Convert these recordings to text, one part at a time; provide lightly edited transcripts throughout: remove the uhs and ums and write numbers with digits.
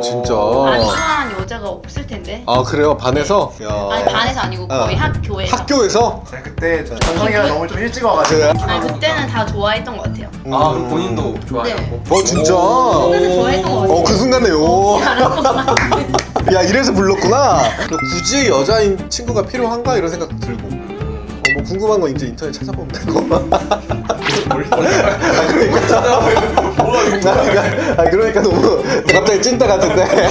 진짜. 안 좋아하는 여자가 없을 텐데. 아 그래요? 반에서? 야. 아니 반에서 아니고 거의 학교에서. 학교에서? 제가 그때 전성이가 너무 좀 일찍 와가지고 그래? 아니 그때는 다 좋아했던 것 같아요. 아 그럼 본인도 좋아하셨고? 네. 진짜? 그때는 좋아했던 것 같아요. 그 순간에 요. 알았구나. 야 이래서 불렀구나. 굳이 여자인 친구가 필요한가 이런 생각 들고. 뭐 궁금한 거 이제 인터넷 찾아보면 되고. 그러니까 너무 갑자기 찐따 같은데.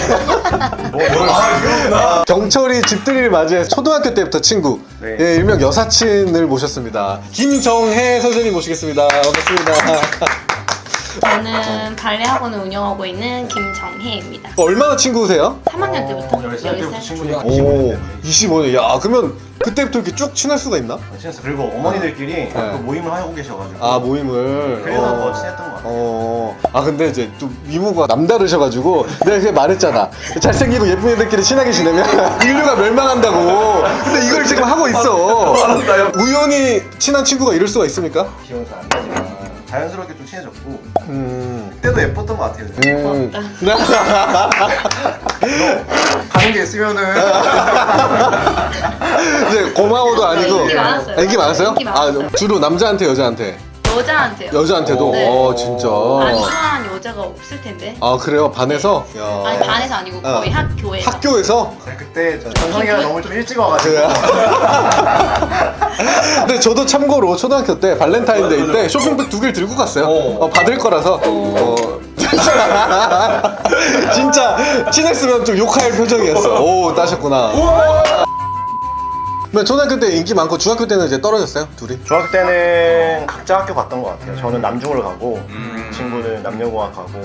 경철이 집들이를 맞이해서 초등학교 때부터 친구, 네. 예, 일명 여사친을 모셨습니다. 김정혜 선생님 모시겠습니다. 반갑습니다. 저는 발레 학원을 운영하고 있는 김정혜입니다. 얼마나 친구세요? 3학년 때부터 10살 때부터 10살. 친구니까 오, 25년. 야, 그러면 그때부터 이렇게 쭉 친할 수가 있나? 친했어. 그리고 어머니들끼리 또 모임을 하고 계셔가지고 아, 모임을. 그래서 더 친했던 것 같아요. 아 근데 이제 또 미모가 남다르셔가지고 내가 그냥 말했잖아. 잘생기고 예쁜 애들끼리 친하게 지내면 인류가 멸망한다고. 근데 이걸 지금 하고 있어. 우연히 친한 친구가 이럴 수가 있습니까? 기억은 잘 안 나지만 자연스럽게 좀 친해졌고 그때도 예뻤던 것 같아요. 가는 게 있으면은 이제 고마워도 아니고. 인기 많았어요. 인기 많았어요? 인기 많았어요. 주로 남자한테 여자한테? 여자한테요. 여자한테도? 네. 진짜. 안 좋아하는 여자가 없을 텐데. 아 그래요? 반에서? 야. 아니 반에서 아니고 거의 학교에서. 학교에서? 제가 그때 전성이가 너무 좀 일찍 와가지고 그래요? 근데 저도 참고로 초등학교 때 발렌타인데이 때 쇼핑백 2개를 들고 갔어요. 받을 거라서. 진짜 친했으면 좀 욕할 표정이었어. 오, 따셨구나. 근데 초등학교 때 인기 많고 중학교 때는 이제 떨어졌어요? 둘이? 중학교 때는 각자 학교 갔던 것 같아요. 저는 남중으로 가고 친구는 남녀공학 가고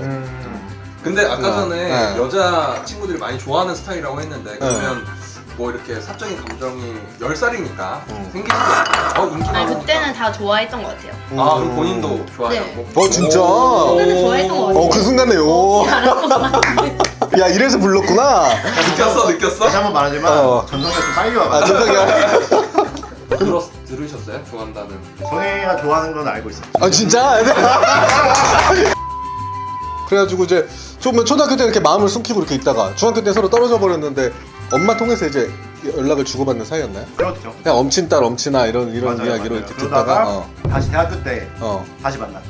근데 아까 전에 네. 여자 친구들이 많이 좋아하는 스타일이라고 했는데 그러면 뭐 이렇게 사적인 감정이 10살이니까 생기지도 않고 인기 아니 많으니까 그때는 다 좋아했던 것 같아요. 아 그럼 본인도 좋아하셨고? 진짜? 그때는 좋아했던 것 같아요. 그 순간에 요. 야 이래서 불렀구나. 느꼈어? 다시 한 번 말하지만 어. 전성이가 좀 빨리 와가지고 전성이야. 들으셨어요? 좋아한다는 정혜가 좋아하는 건 알고 있었죠. 진짜? 그래가지고 이제 초등학교 때 이렇게 마음을 숨기고 이렇게 있다가 중학교 때 서로 떨어져 버렸는데 엄마 통해서 이제 연락을 주고받는 사이였나요? 그렇죠. 그냥 엄친딸 엄친아 이런 맞아요, 이야기로 맞아요. 이렇게 그러다가 듣다가 다시 대학교 때 다시 만났죠.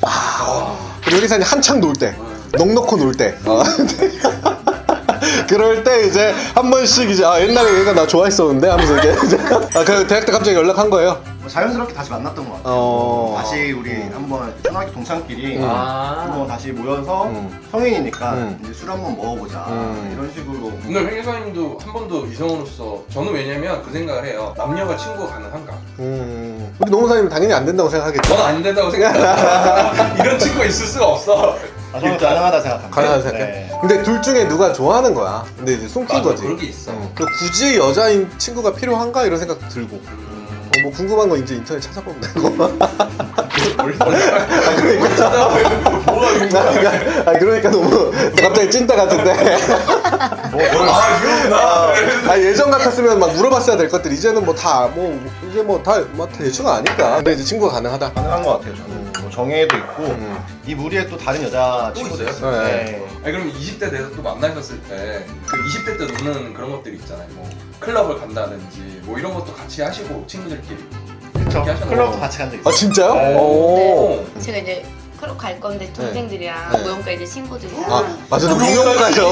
그리고 여기서 한창 놀 때, 넉넉히 놀 때. 그럴 때 이제 한 번씩 이제 옛날에 얘가 나 좋아했었는데 하면서 이제 그 대학 때 갑자기 연락한 거예요. 뭐 자연스럽게 다시 만났던 것 같아요. 다시 우리 한번 초등학교 동창끼리 한번 다시 모여서 성인이니까 이제 술 한번 먹어보자 이런 식으로. 오늘 회계사님도 한 번도 이성으로서 저는 왜냐면 그 생각을 해요. 남녀가 친구가 가능한가? 우리 노무사님 당연히 안 된다고 생각하겠죠. 넌 안 된다고 생각해. 이런 친구가 있을 수가 없어. 저는 가능하다 생각합니다. 가능하다 생각해. 네. 근데 둘 중에 누가 좋아하는 거야. 근데 이제 숨긴 맞아, 거지. 그런 게 있어. 그리고 굳이 여자인 친구가 필요한가 이런 생각 들고. 뭐 궁금한 거 이제 인터넷 찾아보면 되고. 그러니까 너무 갑자기 찐따 같은데. 예전 같았으면 막 물어봤어야 될 것들 이제는 뭐 다 이제 다 대충 아니까. 근데 이제 친구가 가능하다. 가능한 것 같아요. 저는 뭐 정혜도 있고 이 무리에 또 다른 여자 친구도 있어요? 있어요. 네. 아니 그럼 20대 돼서 또 만나셨을 때 그 20대 때 노는 그런 것들이 있잖아요. 뭐 클럽을 간다든지 뭐 이런 것도 같이 하시고 친구들끼리. 그렇죠. 그렇게 하셨나요? 클럽도 같이 간 적 있어요. 진짜요? 네. 오. 제가 이제 클럽 갈 건데 동생들이랑 네. 무용가 이제 친구들이랑 맞아, 너 무용가죠.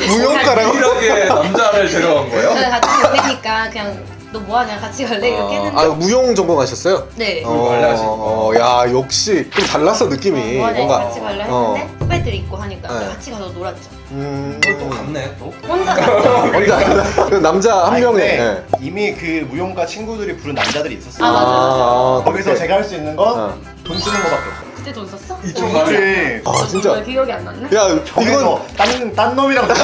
무용가라고? 유일하게 남자를 데려간 거예요? 제가 같이 갈래니까 그냥 너 뭐하냐 같이 갈래 이렇게 했는데 무용 전공하셨어요? 네. 원래 하시고. 야 역시 좀 달랐어 느낌이. 뭐하냐 뭔가. 같이 갈래 했는데 후배들이 있고 하니까 네. 같이 가서 놀았죠. 그걸 또 갔네 또? 혼자 갔죠. 그 남자 한 아니, 명이. 근데 네. 이미 그 무용가 친구들이 부른 남자들이 있었어요. 아, 맞아. 거기서 제가 할 수 있는 건 돈 어. 쓰는 거밖에 없어요. 그때 돈 썼어? 이쪽 그치. 진짜. 왜 기억이 안 났네? 야 저게 이건 딴 놈이랑 야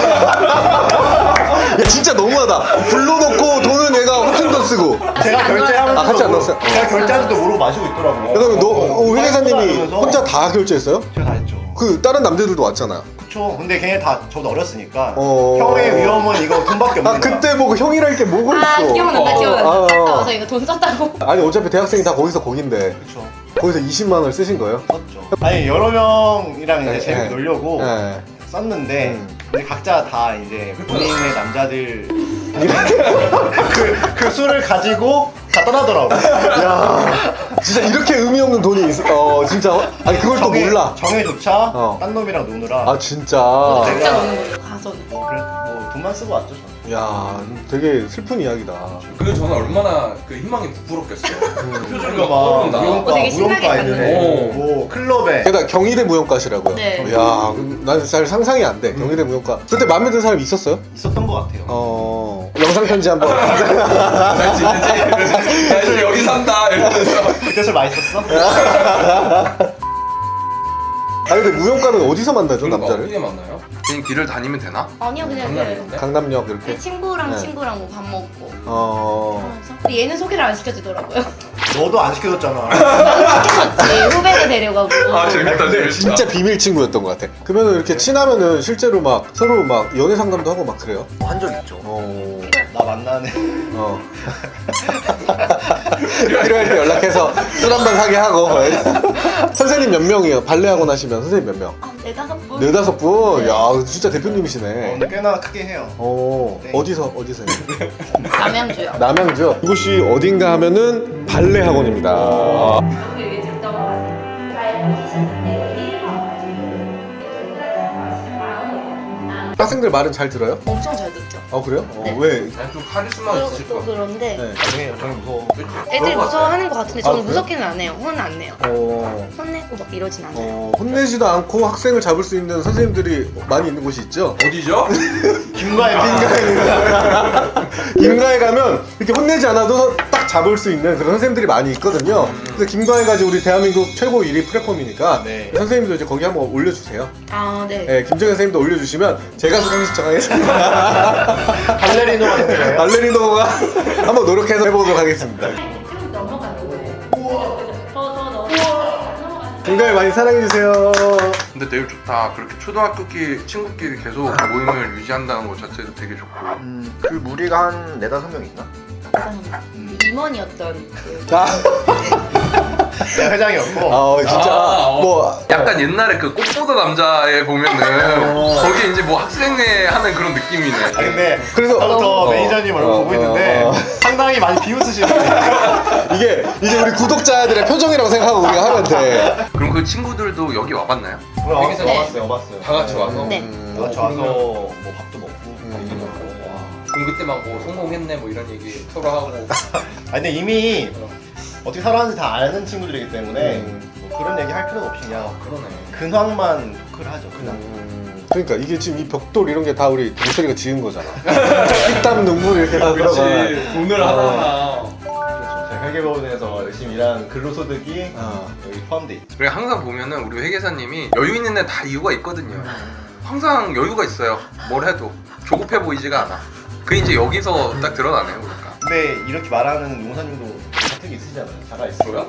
진짜 너무하다. 불러놓고 돈은 얘가 훨씬 더 쓰고. 제가 결제하면서 같이 안 넣었어요? 제가 결제하는지도 모르고 마시고 있더라고요. 그러면 너 회계사님이 하면서 혼자 다 결제했어요? 제가 다 했죠. 그 다른 남자들도 왔잖아요. 그쵸. 근데 걔네 다 저도 어렸으니까 어. 형의 위험은 이거 돈밖에 없는 거야. 그때 보고 형이랄 게 뭐가 있어? 기억난다 기억난다. 아. 갔다 와서 이거 돈 썼다고. 아니 어차피 대학생이 다 거기서 거긴데 그쵸. 거기서 20만 원을 쓰신 거예요? 썼죠. 아니 여러 명이랑 이제 네, 재밌게 네. 놀려고 네. 썼는데 이제 각자 다 이제 본인의 남자들 그 술을 가지고 다 떠나더라고. 야, 진짜 이렇게 의미 없는 돈이 있어. 진짜. 아니 그걸 또 몰라. 정해조차 어. 딴 놈이랑 노느라. 아 진짜. 진짜 노는 거죠 가서는. 그래 뭐 돈만 쓰고 왔죠 저는. 야, 되게 슬픈 이야기다. 그리고 저는 얼마나 그 희망이 부풀었겠어요. 표정이 그러니까 막 막 떠오른다. 무용과 되게 신나게 무용과 애들 갔는데. 뭐 클럽에 게다가 경희대 무용과시라고요. 네. 야, 난 잘 상상이 안 돼. 경희대 무용과. 그때 마음에 드는 사람 있었어요? 있었던 것 같아요. 영상 편지 한번. 나 지금 여기 산다 이러면서. 그때 술 맛있었어? 아니 근데 무용과는 어디서 만나죠, 그러니까 남자를? 어디에 만나요? 그냥 길을 다니면 되나? 아니요 그냥 장난인데? 강남역 이렇게. 그 친구랑 네. 친구랑 뭐 밥 먹고 어. 하면서 근데 얘는 소개를 안 시켜주더라고요. 너도 안 시켜줬잖아. 시켰지 후배를 데려가고. 재밌다 근데 진짜 비밀 친구였던 것 같아. 그러면 이렇게 친하면은 실제로 막 서로 막 연애 상담도 하고 막 그래요? 한 적 있죠. 어. 나 만나는 필요할 때 연락해서 술 한번 사게 하고. 선생님 몇 명이에요? 발레 학원 하시면 선생님 몇 명? 아, 4-5분? 네다섯 분? 네. 야, 진짜 대표님이시네. 근데 꽤나 크게 해요. 네. 네. 어디서요? 남양주요. 남양주. 이곳이 어딘가 하면은 발레 학원입니다. 여기 듣던 거 같아요. 잘 보시셨는데 학생들 말은 잘 들어요? 엄청 잘 듣죠. 그래요? 네. 왜? 아니, 좀 카리스마가 그리고 있으실 또 것 같아. 그런데 네. 나중에 저는 무서워. 애들이 무서워하는 것 같은데 저는 그래요? 무섭게는 안 해요. 혼 안 내요. 어, 혼내고 막 이러진 않아요. 혼내지도 않고 학생을 잡을 수 있는 선생님들이 많이 있는 곳이 있죠? 어디죠? 김가혜 김가에 가면 이렇게 혼내지 않아도 딱 잡을 수 있는 그런 선생님들이 많이 있거든요. 그래서 김가에 가지 우리 대한민국 최고 1위 플랫폼이니까 네. 선생님도 이제 거기 한번 올려주세요. 아 네. 네, 김정현 선생님도 올려주시면 제가 수강 신청하겠습니다. 발레리노가 됐어요. 발레리노가 한번 노력해서 해보도록 하겠습니다. 좀 넘어가는 거예요. 더 넘어가는 김가에 많이 사랑해주세요. 근데 되게 좋다. 그렇게 초등학교끼리 친구끼리 계속 모임을 유지한다는 것 자체도 되게 좋고. 그 무리가 한 4-5명 있나? 임원이었던 그 아, 내가 회장이었고. 진짜 뭐 약간 옛날에 그 꽃보다 남자에 보면은 거기 이제 뭐 학생회 하는 그런 느낌이네. 아 근데 그래서 아까부터 매니저님 얼굴 보고 있는데 상당히 많이 비웃으시는데 이게 이제 우리 구독자들의 표정이라고 생각하고 우리가 하면 돼. 그럼 그 친구들도 여기 와봤나요? 와봤어요. 네. 와봤어요. 다 같이 와서? 네. 다 같이 와서 뭐 밥도 먹고 음. 먹고. 그럼 그때 막 뭐 성공했네 뭐 이런 얘기 서로 하고. 아 근데 이미 어떻게 살아왔는지 다 아는 친구들이기 때문에 뭐 그런 얘기 할 필요는 없이 그냥 그러네. 근황만 토크를 하죠. 근황. 그러니까 이게 지금 이 벽돌 이런 게 다 우리 동철이가 지은 거잖아. 피땀 눈물 이렇게 다 들어가. 돈을 하나하나. 그렇죠. 제가 회계법인에서 열심히 일한 근로소득이 여기 포함돼 있죠. 그래 항상 보면은 우리 회계사님이 여유 있는 애 다 이유가 있거든요. 항상 여유가 있어요. 뭘 해도 조급해 보이지가 않아. 그 이제 여기서 딱 드러나네요, 그러니까. 근데 이렇게 말하는 용사님도 가택이 있으시잖아요. 자가 있어요.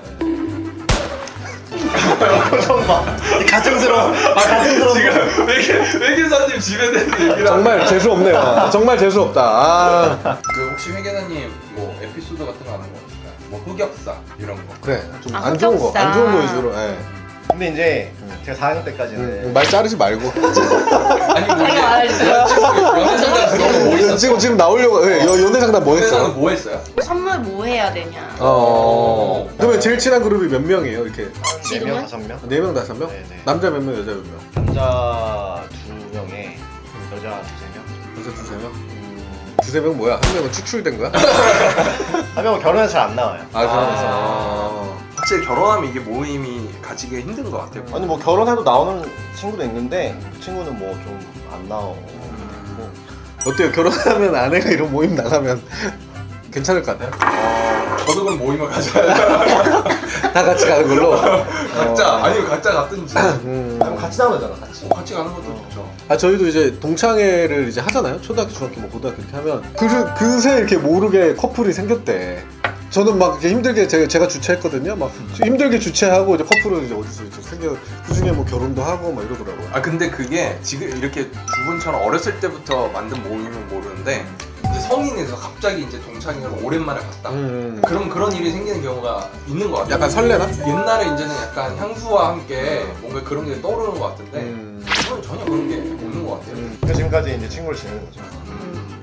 표정 봐. 가증스러워. 가증스러워. 회계사님 집에 대한 얘기를 정말 재수 없네요. 정말 재수 없다. 그 혹시 회계사님 뭐 에피소드 같은 거 아는 거 있을까요? 뭐 흑역사 이런 거. 그래 좀 아, 안 좋은 거, 흑역사. 안 좋은 거 위주로. 예. 근데 이제 제가 4학년 때까지는 말 자르지 말고. 아니 뭐 자기가 말해주세요. 연애상담 너무 뭐 있었어? 지금 나오려고 연애 상담 뭐 했어? 연애상담 뭐 했어요? 선물 뭐 해야 되냐. 그러면 제일 친한 그룹이 몇 명이에요? 이렇게 4명, 5명? 4명, 5명? 네네. 남자 몇 명, 여자 몇 명? 남자 2명에 여자 2-3명? 여자 2-3명? 2-3명 뭐야? 한 명은 추출된 거야? 한 명은 결혼해서 잘 안 나와요. 그러면서. 확실히 결혼하면 이게 모임이 가지기 힘든 것 같아요. 아니 뭐 결혼해도 나오는 친구도 있는데 그 친구는 뭐 좀 안 나오고 어때요? 결혼하면 아내가 이런 모임 나가면 괜찮을 것 같아요? 저도 그럼 모임을 가져야 다 같이 가는 걸로? 각자 아니면 각자 같든지 그럼 같이 나오잖아 같이. 같이 가는 것도 좋죠. 저희도 이제 동창회를 이제 하잖아요. 초등학교, 중학교, 뭐 고등학교 이렇게 하면 그새 이렇게 모르게 커플이 생겼대. 저는 막 이렇게 힘들게 제가 주최했거든요. 막 힘들게 주최하고 이제 커플은 이제 어디서 이제 생겨 그중에 뭐 결혼도 하고 막 이러더라고요. 아 근데 그게 지금 이렇게 두 분처럼 어렸을 때부터 만든 모임은 모르는데 이제 성인에서 갑자기 이제 동창회를 오랜만에 갔다. 그럼 그런 일이 생기는 경우가 있는 것 같아요. 약간 설레나? 옛날에 이제는 약간 향수와 함께 뭔가 그런 게 떠오르는 것 같은데 이건 전혀 그런 게 없는 것 그래서 지금까지 이제 친구를 지내는 거죠.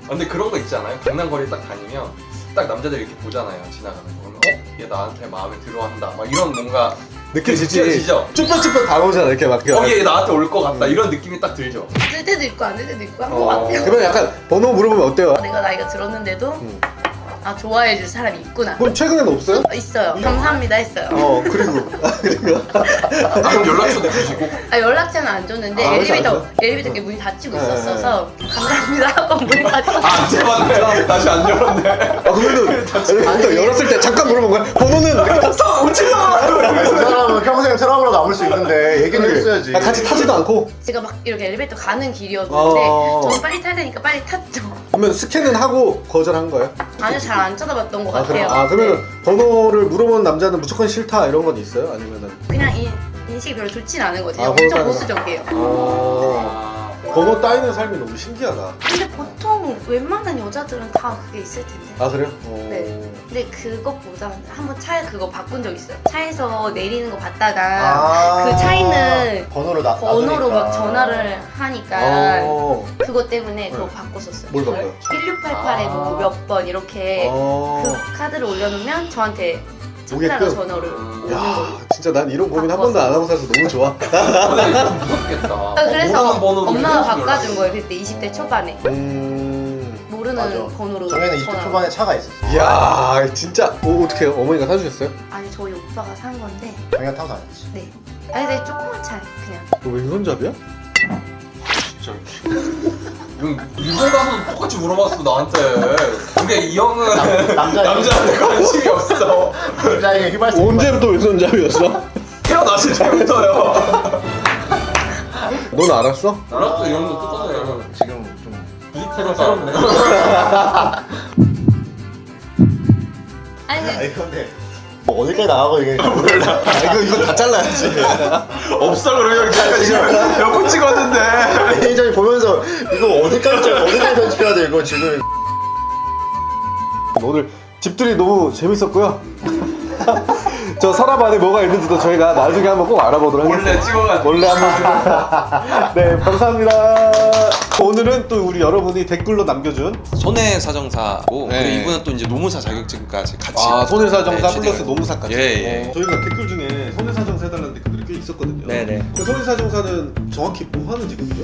근데 그런 거 있지 않아요? 강남거리 딱 다니면 딱 남자들 이렇게 보잖아요. 지나가는 거. 그러면 얘 나한테 마음에 들어한다. 막 이런 뭔가 느껴지지? 느껴지죠? 쭈뼛쭈뼛 다가오잖아 이렇게 막. 얘 나한테 올 것 같다. 이런 느낌이 딱 들죠. 들 때도 있고 안 될 때도 있고 한 것 같아요. 그러면 약간 번호 물어보면 어때요? 내가 나이가 들었는데도 아 좋아해줄 사람이 있구나. 그럼 최근에는 없어요? 있어요. 감사합니다 했어요. 그리고 그럼 연락처도 주시고. 아 연락처는 안 줬는데 아, 엘리베이터 그렇지 이렇게 문이 닫히고 네, 있었어서 감사합니다 하고 문이 닫히고 안 잡았네. 다시 안 열었네. 그러면은 또 열었을 때 잠깐 물어본 거야? 번호는 오지 마! 그 사람은 평생 트라우마로 남을 수 있는데 얘기는 했어야지. 같이 타지도 않고. 제가 막 이렇게 엘리베이터 가는 길이었는데 저는 빨리 타야 되니까 빨리 탔죠. 그러면 스캔은 하고 거절한 거예요? 아니요 잘 안 쳐다봤던 것 같아요. 그러면은 네. 번호를 물어보는 남자는 무조건 싫다 이런 건 있어요? 아니면은? 그냥 인식이 별로 좋진 않은 거죠. 아, 엄청 번호 보수적이에요. 번호 따이는 삶이 너무 신기하다. 근데 보통 웬만한 여자들은 다 그게 있을 텐데. 그래요? 네. 근데 그것보다 한번 차에 그거 바꾼 적 있어요. 차에서 내리는 거 봤다가 그 차이는 번호로 번호로 놔두니까. 막 전화를 하니까 어. 그것 때문에 그거 바꿨었어요. 뭘 바꿔요? 1688에 뭐 몇 번 이렇게 그 카드를 올려놓으면 저한테 첫달러 오게끔? 전화를 오는 야, 거예요. 진짜 난 이런 고민 한 번도 안 하고 살아서 너무 좋아. 무섭겠다. 그래서 모르는 번호로 엄마가 계속 바꿔준 연락이. 거예요. 그때 20대 초반에 모르는 맞아. 번호로 정혜는 20대 전화. 초반에 차가 있었어. 이야, 진짜. 어떻게 어머니가 사주셨어요? 아니 저희 오빠가 산 건데 정혜가 타고 다녔지. 네. 아니 근데 조그만 차 그냥. 너 왼손잡이야? 진짜. 이건 일본 가서도 똑같이 물어봤어 나한테. 근데 이 형은 남자한테 관심이 없어. 남자에게 휘발성. 언제부터 왼손잡이였어? 태어났을 때부터요. 넌 알았어? 알았어, 이 형도 똑같아요. 지금 좀 새롭네. 아니 근데 아니 근데 뭐 어디까지 나가고 이게 몰라. 이거 다 잘라야지. 없어 그러면 지금 몇 번 찍었는데. 매니저이 보면서 이거 어디까지 편집해야 돼 이거 지금. 오늘 집들이 너무 재밌었고요. 저 서랍 안에 뭐가 있는지도 저희가 나중에 한번 꼭 알아보도록 하겠습니다. 몰래 찍어가지고. 몰래 한번. 네, 감사합니다. 오늘은 또 우리 여러분이 댓글로 남겨준 손해사정사고 네. 그리고 이분은 또 이제 노무사 자격증까지 같이 손해사정사 네, 플러스 취득을- 노무사까지. 예. 저희가 댓글 중에 손해사정사 해달라는 댓글들이 꽤 있었거든요. 네네. 손해사정사는 정확히 뭐 하는 직업이죠?